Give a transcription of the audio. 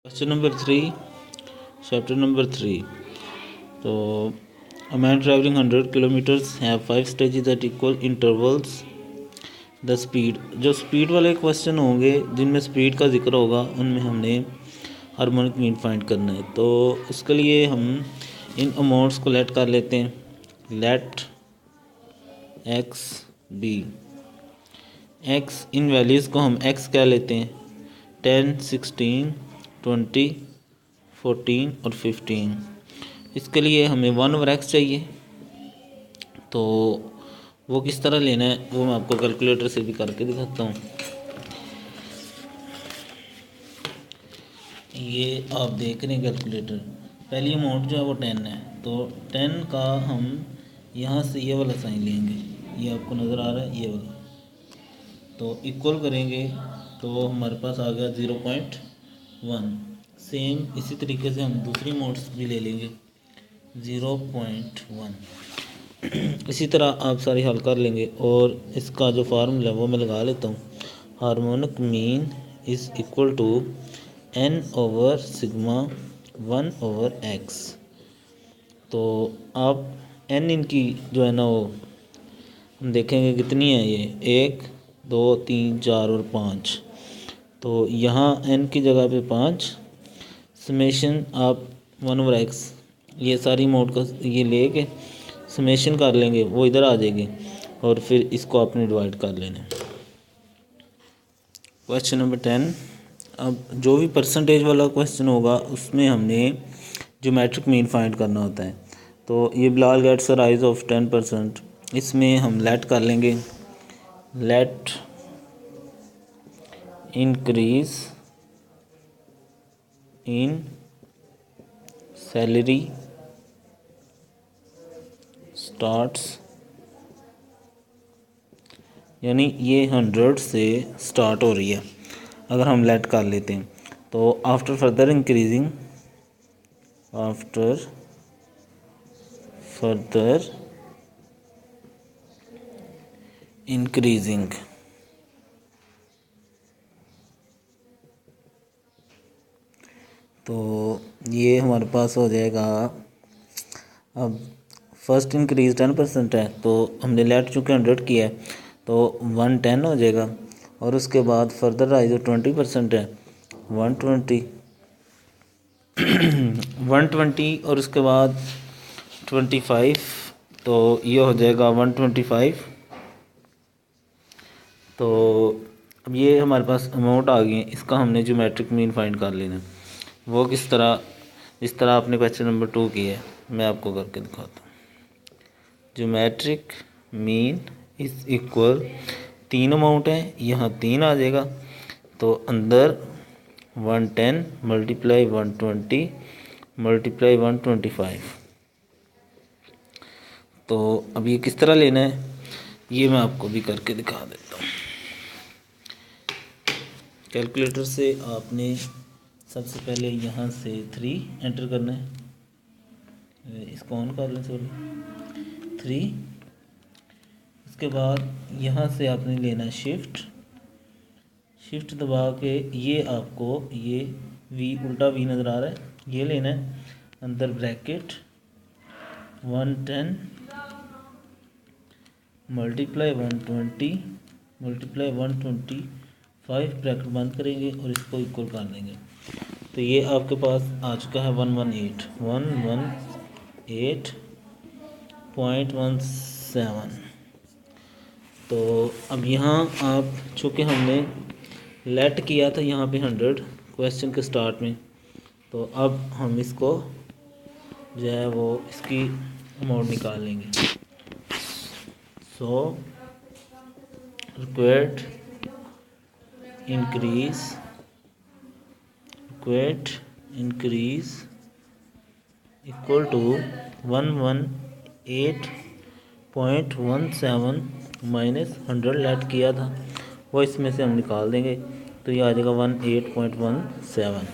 Question number 3, chapter number 3। तो a man traveling 100 kilometers have 5 stages at equal intervals. The speed, जो speed वाले question होंगे जिनमें speed का जिक्र होगा उनमें हमने हार्मोनिक मीन फाइंड करना है। तो उसके लिए हम इन अमाउंट्स को लेट कर लेते हैं। लेट एक्स बी, एक्स इन वैल्यूज़ को हम एक्स क्या लेते हैं 10, 16, 20, 14 और 15। इसके लिए हमें 1/x चाहिए। तो वो किस तरह लेना है वो मैं आपको कैलकुलेटर से भी करके दिखाता हूँ। ये आप देख रहे हैं कैलकुलेटर, पहली अमाउंट जो है वो 10 है। तो 10 का हम यहाँ से ये वाला साइन लेंगे, ये आपको नज़र आ रहा है ये वाला, तो इक्वल करेंगे तो हमारे पास आ गया 0.1। सेम इसी तरीके से हम दूसरी अमाउंट्स भी ले लेंगे 0.1। इसी तरह आप सारी हल कर लेंगे और इसका जो फार्मूला है वो मैं लगा लेता हूँ। Harmonic mean is equal to n over sigma 1/x। तो आप n इनकी जो है ना वो हम देखेंगे कितनी है, ये 1, 2, 3, 4 और 5। तो यहाँ n की जगह पे 5 समेशन आप 1/x ये सारी मोड का ये लेके समेशन कर लेंगे, वो इधर आ जाएगी और फिर इसको आपने डिवाइड कर लेना। Question number 10। अब जो भी परसेंटेज वाला क्वेश्चन होगा उसमें हमने ज्योमेट्रिक मीन फाइंड करना होता है। तो ये Bilal gets a rise of 10%, इसमें हम लेट कर लेंगे। Let increase in salary starts, यानी ये 100 से स्टार्ट हो रही है अगर हम लेट कर लेते हैं। तो आफ्टर फर्दर इंक्रीजिंग तो ये हमारे पास हो जाएगा। अब फर्स्ट इंक्रीज 10% है तो हमने लेट चूँकि 100 किया है तो 110 हो जाएगा। और उसके बाद फर्दर राइज 20% है 120 120 और उसके बाद 25, तो ये हो जाएगा 125। तो अब ये हमारे पास अमाउंट आ गई है, इसका हमने ज्योमेट्रिक मीन फाइंड कर लेना। वो किस तरह, इस तरह आपने क्वेश्चन नंबर 2 किया है, मैं आपको करके दिखाता हूँ। Geometric mean is equal, 3 amount है, यहाँ 3 आ जाएगा तो अंदर 110 मल्टीप्लाई 120 मल्टीप्लाई 125। तो अब ये किस तरह लेना है ये मैं आपको भी करके दिखा देता हूँ। कैलकुलेटर से आपने सबसे पहले यहाँ से 3 एंटर करना है, इसको ऑन कर लें, सॉरी 3। उसके बाद यहाँ से आपने लेना है शिफ्ट दबा के, ये आपको ये वी उल्टा वी नज़र आ रहा है, ये लेना है अंदर ब्रैकेट 110 मल्टीप्लाई 120 मल्टीप्लाई 125 ब्रैकेट बंद करेंगे और इसको इक्वल कर देंगे। तो ये आपके पास आ चुका है 118.17। तो अब यहाँ आप चूँकि हमने लेट किया था यहाँ पे 100 क्वेश्चन के स्टार्ट में, तो अब हम इसको जो है वो इसकी अमाउंट निकाल लेंगे। So required increase equal to 118.17 minus 100 let किया था वो इसमें से हम निकाल देंगे, तो ये आ जाएगा 18.17।